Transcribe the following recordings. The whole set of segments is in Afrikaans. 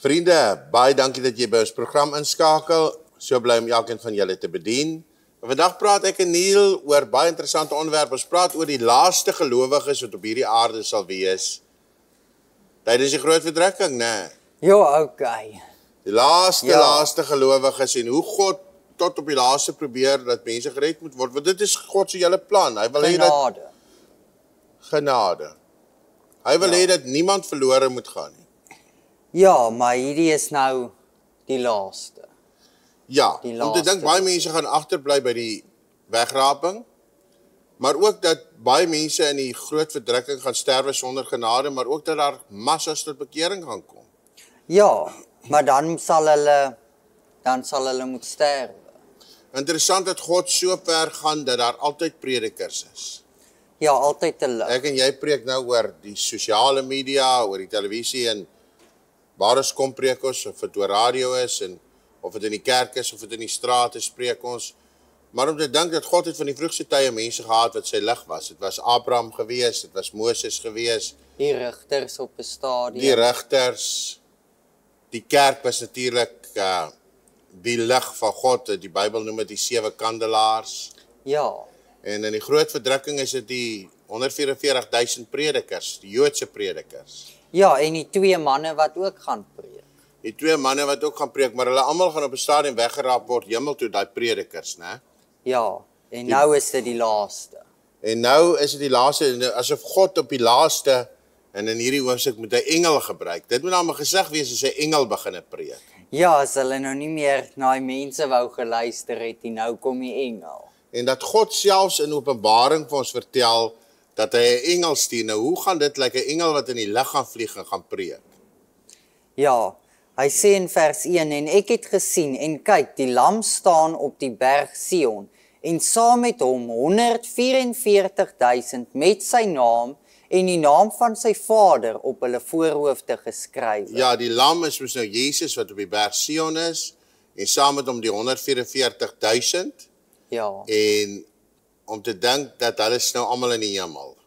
Vriende, baie dankie dat jy by ons program inskakel. So bly om elkeen van julle te bedien. Vandag praat ek en Neil oor baie interessante onderwerp. Ons praat oor die laaste gelowiges wat op hierdie aarde sal wees. Tydens die groot verdrukking, né? Ja, okay. Die laaste gelowiges en hoe God tot op die laaste probeer dat mense gered moet word. Want dit is God se hele plan. Hy wil hê dat genade. Hy wil hê dat niemand verlore moet gaan nie. Ja, maar hierdie is nou die laaste. Ja, om te dink baie mense gaan agterbly by die wegraping, maar ook dat baie mense in die groot verdrukking gaan sterwe sonder genade, maar ook dat daar massas tot bekering gaan kom. Ja, maar dan sal hulle moet sterwe. Interessant dat God so ver gaan dat daar altyd predikers is. Ja, altyd te lig. Ek en jy preek nou oor die sosiale media, oor die televisie en waar ons kom preek ons, of het oor radio is, en of het in die kerk is, of het in die straat is, preek ons. Maar om te dink dat God het van die vroegste tye mense gehad wat sy lig was. Het was Abraham gewees, het was Moses gewees. Die rigters op 'n stadium. Die rigters. Die kerk was natuurlik die lig van God. Die Bybel noem dit die 7 kandelaars. Ja. En in die groot verdrukking is dit die 144.000 predikers, die Joodse predikers. Ja, en die 2 manne wat ook gaan preek. Die 2 manne wat ook gaan preek, maar hulle almal gaan op 'n stadium weggeraap word hemel toe, daai predikers, né? Ja, en nou is dit die laaste. En nou is dit die laaste, asof God op die laaste, en in hierdie hoofstuk moet 'n engel gebruik. Dit moet nou 'n gesig wees as 'n engel begin preek. Ja, as hulle nou nie meer na die mense wou geluister het nie, nou kom die engel. En dat God selfs in Openbaring vir ons vertel dat hy 'n engel stuur. Nou, hoe gaan dit lyk, 'n engel wat in die lug gaan vlieg en gaan preek? Ja, hy sê in vers 1, en ek het gesien, en kyk, die lam staan op die berg Sion, en saam met hom 144.000 met sy naam, en die naam van sy vader op hulle voorhoofde geskrywe. Ja, die lam is mos nou Jesus wat op die berg Sion is, en saam met hom die 144.000, Ja. en om te dink dat hulle is nou almal in die hemel.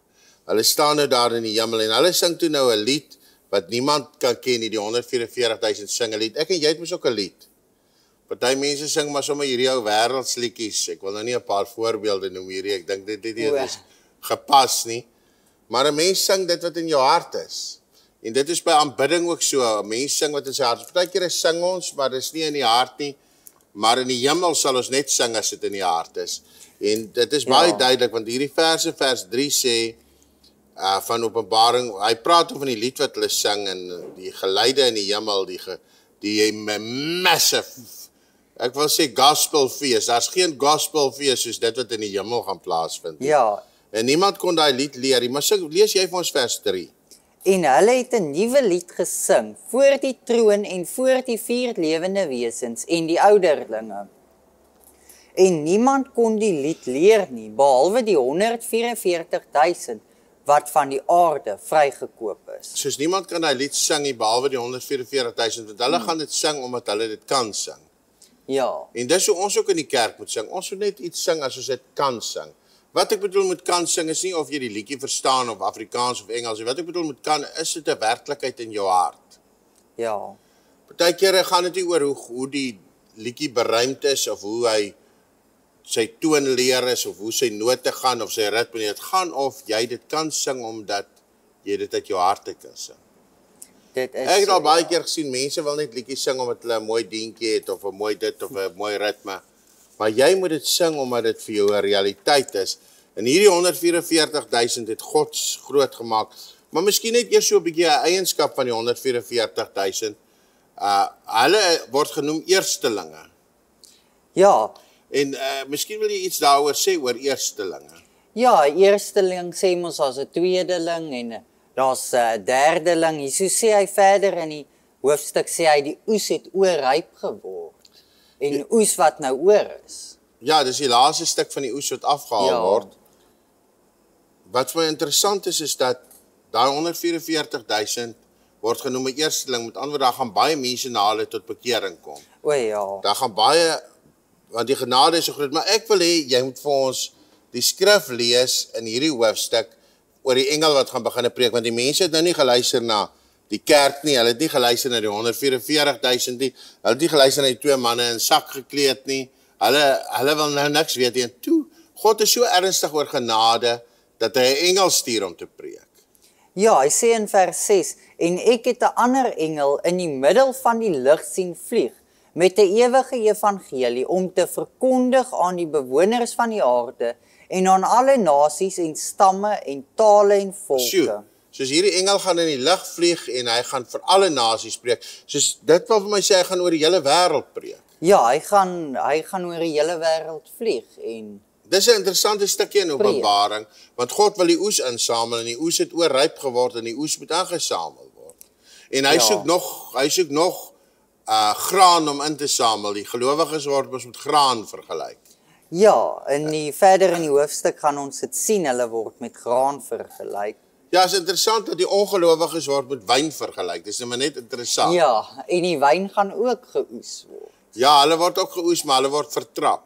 Hulle staan nou daar in die hemel, en hulle sing toe nou 'n lied, wat niemand kan ken nie, die 144.000 sing 'n lied. Ek en jy het mos ook 'n lied. Party mense sing maar sommer hierdie ou wêreldsliedjies. Ek wil nou nie 'n paar voorbeelde noem hierdie, ek dink dit is gepas nie. Maar 'n mens sing dit wat in jou hart is. En dit is by aanbidding ook so. 'n Mens sing wat in sy hart is. Partykeer sing ons, maar dis nie in die hart nie. Maar in die hemel sal ons net sing as dit in die hart is. En dit is baie duidelik, want hierdie vers 3 sê, van Openbaring, hy praat over die lied wat hulle sing, en die geluide in die hemel, die massive, ek wil sê gospelfees, daar's geen gospelfees soos dit wat in die hemel gaan plaasvind. Ja. En niemand kon daai lied leer nie, maar lees jy vir ons vers 3. En hulle het 'n nuwe lied gesing voor die troon en voor die 4 lewende wesens en die ouderlinge. En niemand kon die lied leer nie, behalwe die 144.000 wat van die aarde vrygekoop is. Soos niemand kan daai lied sing nie, behalwe die 144.000, want hulle gaan dit sing omdat hulle dit kan sing. Ja. En dis hoe ons ook in die kerk moet sing. Ons moet net iets sing as ons dit kan sing. Wat ek bedoel met kan sing is nie of jy die liedjie verstaan of Afrikaans of Engels. Wat ek bedoel met kan, is dit 'n werklikheid in jou hart. Ja. Partykeer gaan dit nie oor hoe die liedjie beruimd is of hoe hy sy toonleer is of hoe sy note gaan of sy ritme nie. Dit gaan of jy dit kan sing omdat jy dit uit jou hart kan sing. Dit is Ek het al baie keer gesien mense wil net liedjies sing omdat hulle 'n mooi dientjie het of 'n mooi dit of 'n mooi ritme. Maar jy moet dit sing omdat dit vir jou 'n realiteit is. En hierdie 144.000 het God groot gemaak. Maar miskien net eers so 'n bietjie 'n eienskap van die 144.000. Hulle word genoem eerstelinge. Ja. En miskien wil jy iets daaroor sê oor eerstelinge. Ja, eersteling sê mos as 'n tweedeling en daar's 'n derdeling. Hierso sê hy verder in die hoofstuk sê hy die oes het oorryp geword. En oes wat nou oor is. Ja, dis die laaste stuk van die oes wat afgehaal word. Wat vir my interessant is dat daai 144.000 word genoem 'n eersteling. Met ander woorde, daar gaan baie mense na hulle tot bekering kom. O ja. Daar gaan baie, want die genade is so groot, maar ek wil hê jy moet vir ons die skrif lees in hierdie hoofstuk oor die engel wat gaan begin preek, want die mense het nou nie geluister na die kerk nie, hulle het nie geluister na die 144.000 nie, hulle het nie geluister na die 2 manne in sak gekleed nie, hulle wil nou niks weet nie, en toe, God is so ernstig oor genade, dat hy 'n engel stuur om te preek. Ja, hy sê in vers 6, en ek het 'n ander engel in die middel van die lug sien vlieg, met 'n ewige evangelie, om te verkondig aan die bewoners van die aarde, en aan alle nasies en stamme en tale en volke. Soos hierdie engel gaan in die lug vlieg, en hy gaan vir alle nasies preek, soos dit wil vir my sê, hy gaan oor die hele wêreld preek. Ja, hy gaan oor die hele wêreld vlieg, en Dis 'n interessante stukkie in Openbaring, want God wil die oes insamel, en die oes het oorryp geword, en die oes moet aangesamel word. En hy soek nog graan om in te samel. Die gelowiges word ons met graan vergelyk. ja, verder in die hoofstuk gaan ons dit sien, hulle word met graan vergelyk. Ja, is interessant dat die ongelowiges word met wyn vergelyk. Dis nou maar net interessant. Ja, en die wyn gaan ook geoes word. Ja, hulle word ook geoes, maar hulle word vertrap.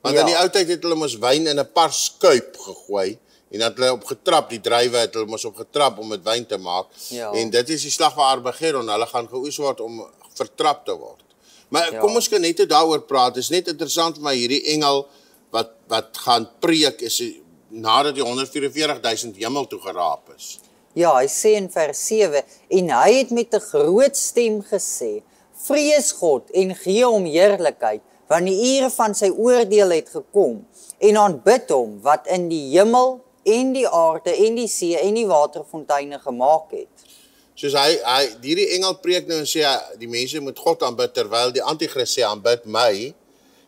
Want in die ou tyd het hulle mos wyn in 'n pars kuip gegooi, en dat hulle op getrap, die druiwe het hulle mos op getrap om met wyn te maak. Ja. En dit is die slag van Armageddon, hulle gaan geoes word om vertrap te word. Maar kom ons kan net daaroor praat. Dit is net interessant vir my hierdie engel wat gaan preek is nadat die 144.000 hemel toe geraap is. Ja, hy sê in vers 7, en hy het met 'n groot stem gesê, vrees God en gee hom heerlikheid, want die ure van sy oordeel het gekom, en aanbid hom wat in die hemel en die aarde en die see en die waterfonteine gemaak het. Soos hierdie engel preek nou en sê, die mense moet God aanbid, terwyl die antichrist sê, aanbid my,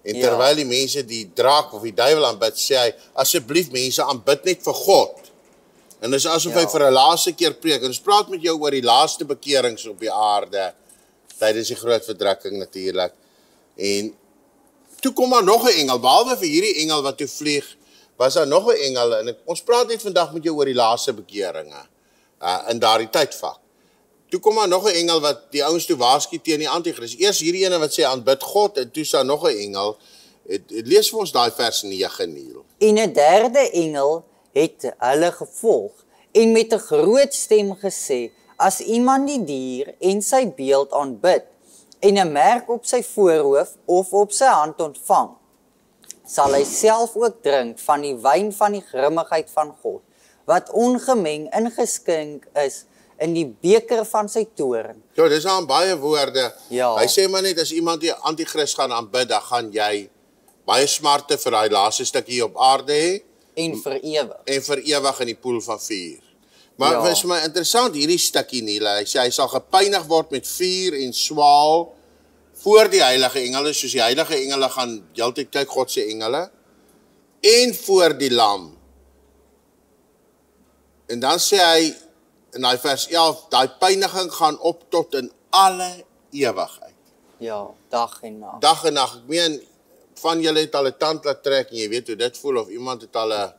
en terwyl die mense die draak of die duiwel aanbid, sê hy, asseblief mense, aanbid net vir God. En dis asof hy vir 'n laaste keer preek, en ons praat met jou oor die laaste bekerings op die aarde, tydens die groot verdrukking natuurlik, en toe kom daar nog 'n engel, behalwe vir hierdie engel wat toe vlieg, was daar nog 'n engel, en ons praat net vandag met jou oor die laaste bekeringe, in daardie tydvak. Toe kom daar nog 'n engel wat die ouens toe waarsku teen die antichrist. Eers hierdie ene wat sê aanbid God, en toe staan nog 'n engel. Lees vir ons daai vers 9, Neil. En 'n derde engel het hulle gevolg, en met 'n groot stem gesê, as iemand die dier en sy beeld aanbid, en 'n merk op sy voorhoof of op sy hand ontvang, sal hy self ook drink van die wyn van die grimmigheid van God, wat ongemeng ingeskink is in die beker van sy toorn. Ja, dis aan baie woorde. Ja. Hy sê maar net, as iemand die antichrist gaan aanbid, dan gaan jy baie smarte vir daai laaste stukkie op aarde hê, En vir ewig. en vir ewig in die poel van vuur. Maar het is my interessant hierdie stukkie nie, hy sê hy sal gepynig word met vuur en swaal voor die heilige engele, soos die heilige engele gaan heeltyd kyk, God se engele, en voor die lam. En dan sê hy in daai vers 11, daai pyniging gaan op tot in alle ewigheid. Ja, dag en nag. Dag en nag. Ek meen, van julle het al 'n tand laat trek en jy weet hoe dit voel, of iemand het al 'n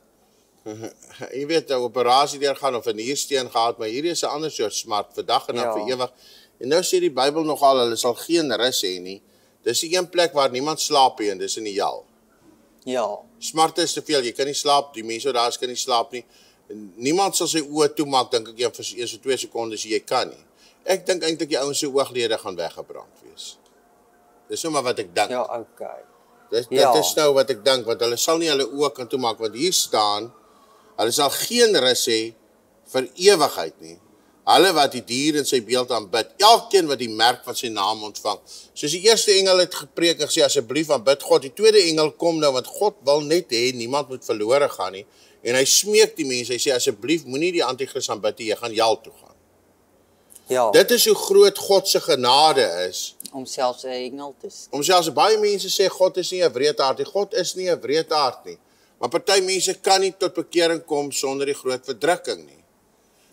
jy weet 'n operasie deurgaan of 'n niersteen gehad, maar hierdie is 'n ander soort smart vir dag en nag, vir ewig. En nou sê die Bybel nogal, hulle sal geen rus hê nie. Dis die een plek waar niemand slaap nie, en dis in die hel. Ja. Smarte is te veel, jy kan nie slaap, die mense daar kan nie slaap nie. En niemand sal sy oë toemaak, dink ek, vir 1 of 2 sekondes, jy kan nie. Ek dink eintlik die ouens se ooglede gaan weggebrand wees. Dis nou maar wat ek dink. Ja, okay. Dit is nou wat ek dink, want hulle sal nie hulle oë kan toemaak, want hier staan, hulle sal geen rus hê vir ewigheid nie. Hulle wat die dier in sy beeld aanbid, elkeen wat die merk van sy naam ontvang. Soos die eerste engel het gepreek en gesê, asseblief aanbid God. Die tweede engel kom nou, want God wil net hê, niemand moet verlore gaan nie. En hy smeek die mense, hy sê, asseblief, moenie die antichrist aanbid nie, jy gaan hel toe gaan. Ja. Dit is hoe groot God se genade is. Om selfs 'n engel te sien. Om selfs baie mense sê, God is nie 'n wreedaard nie. God is nie 'n wreedaard nie. Maar party mense kan nie tot bekering kom sonder die groot verdrukking nie.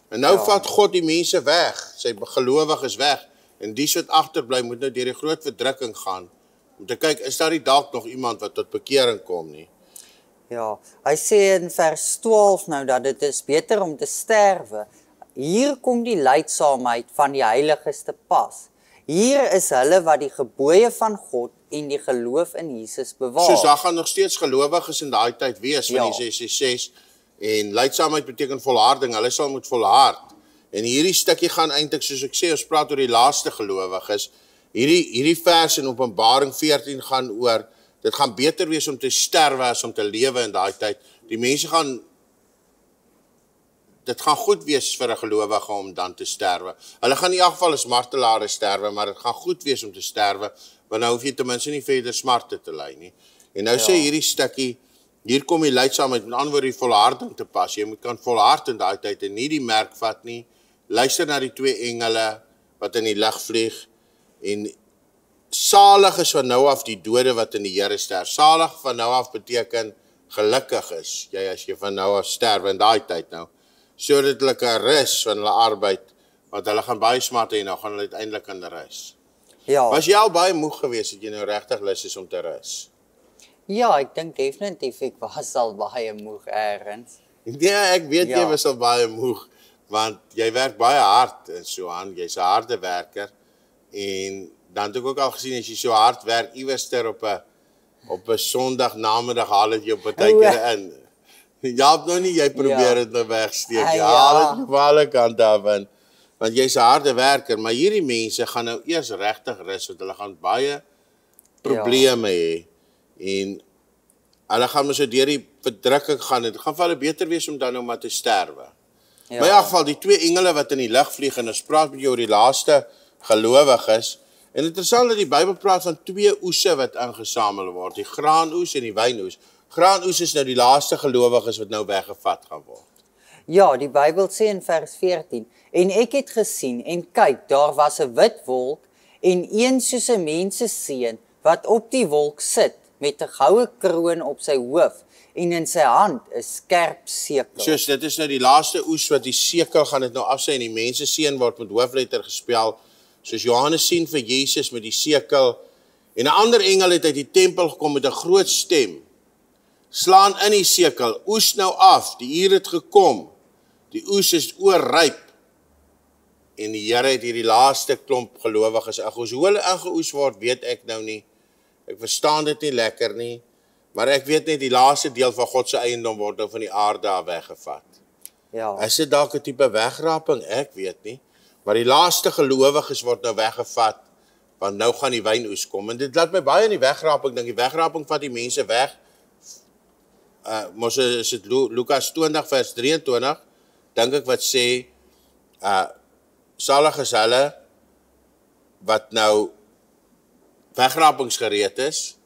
En nou vat God die mense weg, sy gelowiges weg, en die wat agterbly moet nou deur die groot verdrukking gaan, om te kyk, is daar nie dalk nog iemand wat tot bekering kom nie? Ja, hy sê in vers 12 nou, dat dit is beter om te sterwe. Hier kom die lydsaamheid van die heiliges te pas. Hier is hulle wat die gebooie van God en die geloof in Jesus bewaar. Soos daar gaan nog steeds gelowiges in daai tyd wees, van die 666, en lydsaamheid beteken volharding, hulle sal moet volhard. En hierdie stukkie gaan eintlik, soos ek sê, ons praat oor die laaste gelowiges. Hierdie vers in Openbaring 14 gaan oor, dit gaan beter wees om te sterwe as om te lewe in daai tyd. Die mense dit gaan goed wees vir 'n gelowige om dan te sterwe. Hulle gaan in ieder geval as martelare sterwe, maar dit gaan goed wees om te sterwe, want nou hoef jy ten minste nie verder smarte te ly nie. En nou sê hierdie stukkie, hier kom die lydsaamheid, met ander woorde die volharding te pas. Jy moet kan volhard in daai tyd en nie die merk vat nie. Luister na die 2 engele wat in die lug vlieg, en salig is van nou af die dode wat in die Here sterf. Salig van nou af beteken gelukkig is jy as jy van nou af sterwe in daai tyd nou. Sodat hulle kan rus van hulle arbeid, want hulle gaan baie smart hê, nou gaan hulle uiteindelik aan rus. Ja. Was jy al baie moeg geweest, het jy nou regtig lus is om te rus? Ja, ek dink definitief ek was al baie moeg ergens. Ja, ek weet jy was al baie moeg, want jy werk baie hard en so aan, jy's 'n harde werker, en dan het ek ook al gesien, as jy so hard werk, iewers op 'n Sondag namiddag haal het jy op 'n tyd in. Ja, nou nie, jy probeer dit nou wegsteek, jy haal dit van alle kante af in, want jy's 'n harde werker, maar hierdie mense gaan nou eers regtig rus, want hulle gaan baie probleme hê, en hulle gaan maar so deur die verdrukking gaan, dit gaan vir hulle beter wees om dan nou maar te sterwe. Maar in elk geval, die 2 engele wat in die lug vlieg, en ons praat met jou oor die laaste gelowiges, en interessant dat die Bybel praat van 2 oese wat ingesamel word, die graanoes en die wynoes. Graanoes is nou die laaste gelowiges wat nou weggevat gaan word. Ja, die Bybel sê in vers 14, en ek het gesien, en kyk, daar was 'n wit wolk, en een soos 'n mensseseun, wat op die wolk sit, met 'n goue kroon op sy hoof, en in sy hand 'n skerp sekel. Soos dit is nou die laaste oes wat die sekel gaan dit nou afsy, en die mensseseun word met hoofletter gespel, soos Johannes sien vir Jesus met die sekel, en 'n ander engel het uit die tempel gekom met 'n groot stem, slaan in die sekel, oes nou af, die uur het gekom, die oes is oorryp, en die Here het hierdie laaste klomp gelowiges ingeoes. Hoe hulle ingeoes word, weet ek nou nie, ek verstaan dit nie lekker nie, maar ek weet net die laaste deel van God se eiendom word nou van die aarde af weggevat. Ja. Is dit dalk 'n tipe wegraping? Ek weet nie, maar die laaste gelowiges word nou weggevat, want nou gaan die wynoes kom, en dit laat my baie in die wegraping dink, die wegraping vat die mense weg, mos is dit Lukas 20 vers 23, dink ek wat sê, salig is hulle, wat nou wegrapingsgereed is,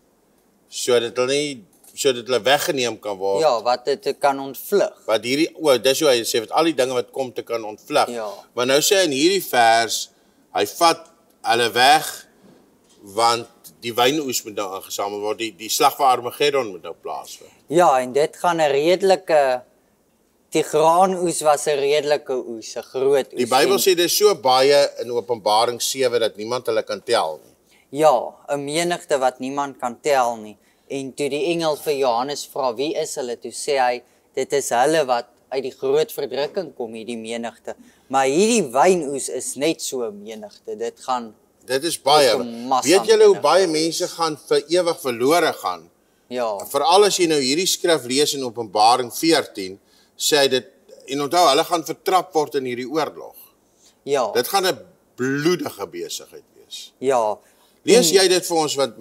sodat hulle weggeneem kan word. Ja, wat dit kan ontvlug. Wat hierdie, dis hoe hy sê, wat al die dinge wat kom te kan ontvlug. Ja. Maar nou sê hy in hierdie vers, hy vat hulle weg, want die wynoes moet nou ingesamel word, die slag van Armageddon moet nou plaasvind. Ja, en dit gaan 'n redelike, die graanoes was 'n redelike oes, 'n groot oes. Die Bybel sê dis so baie in Openbaring 7 dat niemand hulle kan tel nie. Ja, 'n menigte wat niemand kan tel nie. En toe die engel vir Johannes vra, wie is hulle? Toe sê hy, dit is hulle wat uit die groot verdrukking kom, hierdie menigte. Maar hierdie wynoes is net so 'n menigte. Dit is baie. Weet julle hoe baie mense gaan vir ewig verlore gaan? Ja. Veral as jy nou hierdie skrif lees in Openbaring 14, sê hy dit, en onthou, hulle gaan vertrap word in hierdie oorlog. Ja. Dit gaan 'n bloedige besigheid wees. Ja. Lees jy dit vir ons, want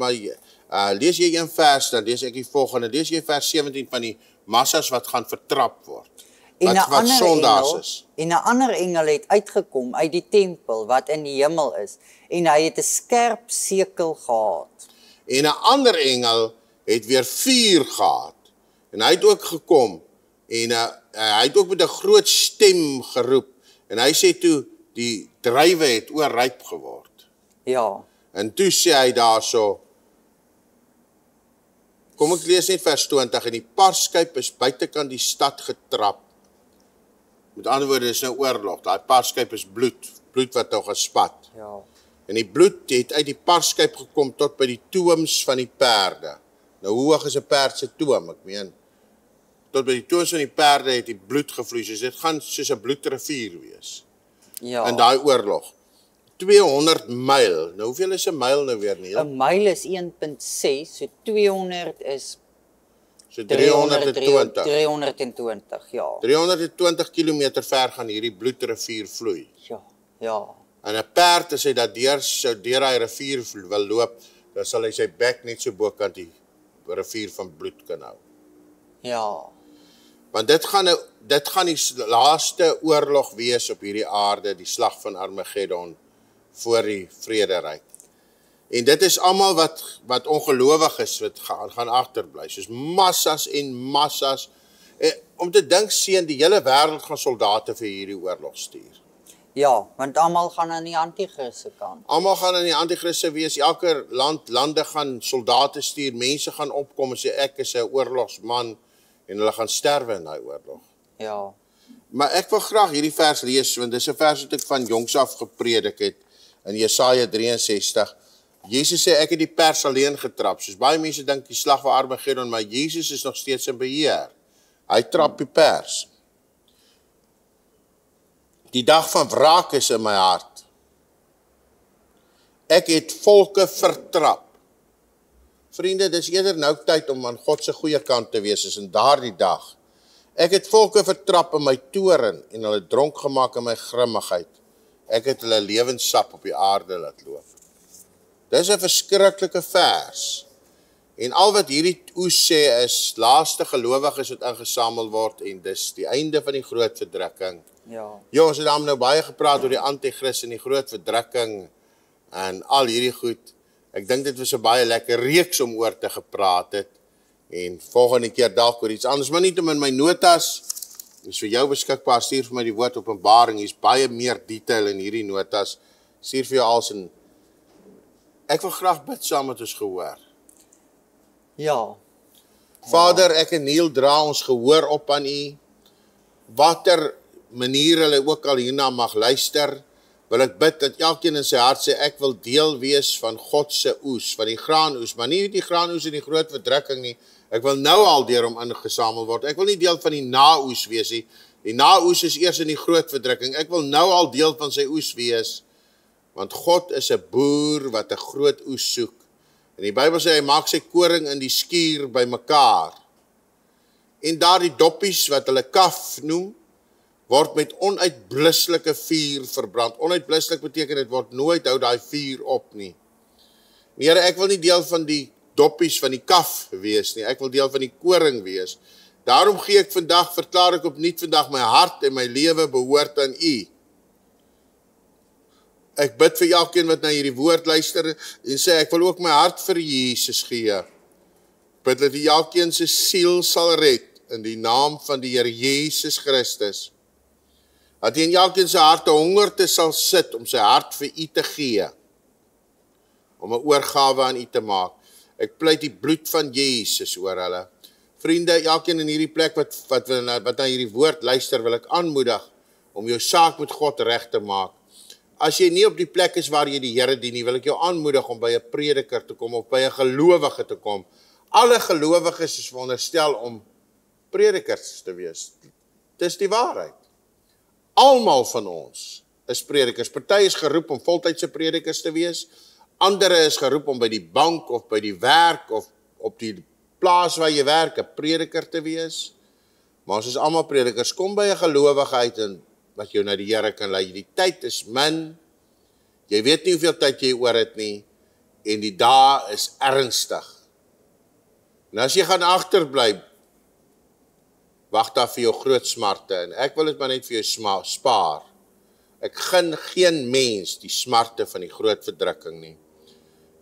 lees jy een vers, dan lees ek die volgende, lees jy vers 17 van die massas wat gaan vertrap word, wat sondaars is. En 'n ander engel het uitgekom uit die tempel wat in die hemel is, en hy het 'n skerp sekel gehad. En 'n ander engel het weer vuur gehad, en hy het ook gekom, en hy het ook met 'n groot stem geroep, en hy sê toe, die druiwe het oorryp geword. Ja. En toe sê hy daarso, kom ek lees net vers 20, en die parskyp is buitekant die stad getrap. Met ander woorde, is nou oorlog, daai parskyp is bloed wat nou gespat. Ja. En die bloed het uit die parskyp gekom tot by die toems van die perde. Nou hoe hoog is 'n perd se toom? Ek meen, tot by die toons van die perde het die bloed gevloei, so dit gaan soos 'n bloedrivier wees. Ja. In daai oorlog. 200 myl. Nou hoeveel is 'n myl nou weer nie? 'n myl is 1.6, so 200 is So 320. 320, ja. 320 kilometer ver gaan hierdie bloedrivier vloei. Ja. En 'n perd as hy dat deur hy rivier wil loop, dan sal hy sy bek net so bokant die rivier van bloed kan hou. Ja. Want dit gaan die laaste oorlog wees op hierdie aarde, die slag van Armageddon voor die vrederyk. En dit is almal wat ongelowig is wat gaan agterbly. Soos massas en massas. Om te dink seën die hele wêreld gaan soldate vir hierdie oorlog stuur. Ja, want almal gaan aan die anti-kris se kant. Almal gaan aan die anti-kris wees. Elke lande gaan soldate stuur. Mense gaan opkom en sê ek is 'n oorlogsman en hulle gaan sterwe in daai oorlog. Ja. Maar ek wil graag hierdie vers lees want dis 'n vers wat ek van jongs af gepredik het in Jesaja 63. Jesus sê ek het die pers alleen getrap. Soos baie mense dink die slag van Armageddon, maar Jesus is nog steeds in beheer. Hy trap die pers. Die dag van wraak is in my hart. Ek het volke vertrap. Vriende, dis eerder nou tyd om aan God se goeie kant te wees as in daardie dag. Ek het volke vertrap in my toorn en hulle dronk gemaak in my grimmigheid. Ek het hulle lewenssap op die aarde laat loop. Dis 'n verskriklike vers. En al wat hierdie oes sê is, laaste gelowiges wat ingesamel word en dis die einde van die groot verdrukking. Ja. Ja, ons het nou baie gepraat oor die anti-kris en die groot verdrukking en al hierdie goed. Ek dink dit was 'n baie lekker reeks om oor te gepraat het. En volgende keer dalk oor iets anders, maar nie om in my notas. Dis vir jou beskikbaar, stuur vir my die woord Openbaring. Hier's baie meer detail in hierdie notas. Stuur vir jou als en ek wil graag bid saam met ons gehoor. Ja. Vader, ek en Neil dra ons gehoor op aan U. Watter manier hulle ook al hierna mag luister, wil ek bid dat elkeen in sy hart sê, ek wil deel wees van God se oes, van die graanoes, maar nie die graanoes in die groot verdrukking nie. Ek wil nou al deur hom ingesamel word. Ek wil nie deel van die naoes wees nie. Die naoes is eers in die groot verdrukking. Ek wil nou al deel van sy oes wees, want God is 'n boer wat 'n groot oes soek. En die Bybel sê hy maak sy koring in die skuur bymekaar. En daardie doppies wat hulle kaf noem, word met onuitblusselike vuur verbrand. Onuitblusselik beteken dit word nooit hou daai vuur op nie. Here, ek wil nie deel van die doppies van die kaf wees nie. Ek wil deel van die koring wees. Daarom gee ek vandag, verklaar ek opnuut vandag, my hart en my lewe behoort aan U. Ek bid vir elkeen wat na hierdie woord luister en sê, ek wil ook my hart vir Jesus gee. Bid dat U elkeen se siel sal red in die naam van die Here Jesus Christus. Dat hy in elkeen se harte hongerte sal sit om sy hart vir U te gee. Om 'n oorgawe aan U te maak. Ek pleit die bloed van Jesus oor hulle. Vriende, elkeen in hierdie plek wat na hierdie woord luister, wil ek aanmoedig om jou saak met God reg te maak. As jy nie op die plek is waar jy die Here dien nie, wil ek jou aanmoedig om by 'n prediker te kom of by 'n gelowige te kom. Alle gelowiges is veronderstel om predikers te wees. Dis die waarheid. Almal van ons is predikers. Party is geroep om voltydse predikers te wees. Ander is geroep om by die bank of by die werk of op die plaas waar jy werk 'n prediker te wees. Maar ons is almal predikers. Kom by 'n gelowige uit en wat jou na die Here kan lei. Die tyd is min. Jy weet nie hoeveel tyd jy oor het nie en die dae is ernstig. En as jy gaan agterbly, wag daar vir jou groot smarte en ek wil dit maar net vir jou spaar. Ek gun geen mens die smarte van die groot verdrukking nie.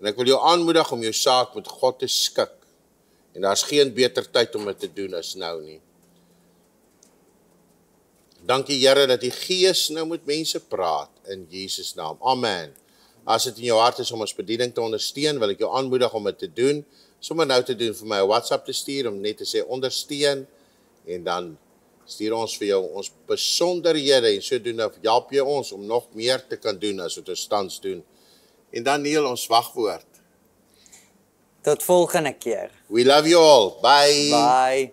En ek wil jou aanmoedig om jou saak met God te skik. En daar's geen beter tyd om dit te doen as nou nie. Dankie Here dat die Gees nou met mense praat in Jesus naam. Amen. As dit in jou hart is om ons bediening te ondersteun, wil ek jou aanmoedig om dit te doen. Sommer nou te doen vir my 'n WhatsApp te stuur om net te sê ondersteun en dan stuur ons vir jou ons besonderhede en sodoende help jy ons om nog meer te kan doen as wat ons tans doen. En dan Neil ons wagwoord. Tot volgende keer. We love you all. Bye. Bye.